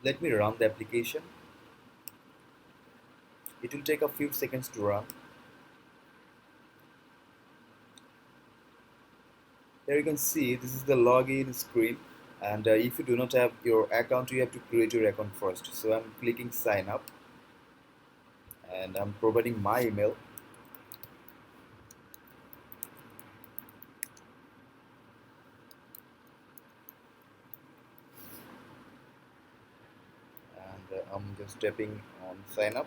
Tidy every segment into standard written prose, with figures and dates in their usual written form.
Let me run the application. It will take a few seconds to run. Here you can see this is the login screen, and if you do not have your account, you have to create your account first. So I'm clicking sign up, and I'm providing my email. And I'm just tapping on sign up.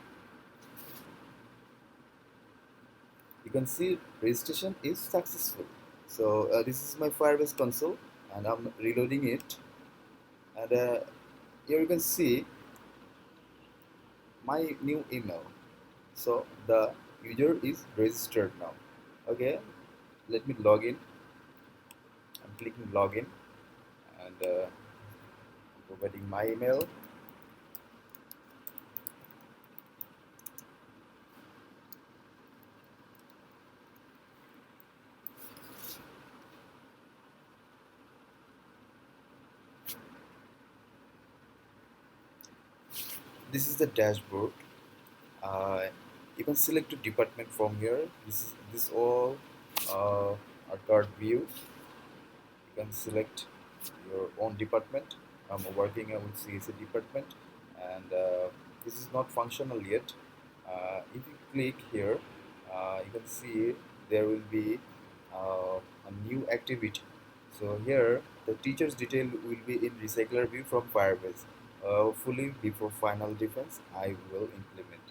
You can see registration is successful. So this is my Firebase console, and I'm reloading it. And here you can see my new email. So the user is registered now. Okay, let me log in. I'm clicking login, and providing my email. This is the dashboard. Uh, you can select a department from here. This all are card view. You can select your own department. I'm working with CSA department, and this is not functional yet. If you click here, you can see there will be a new activity. So here the teacher's detail will be in recycler view from Firebase. Hopefully before final defense I will implement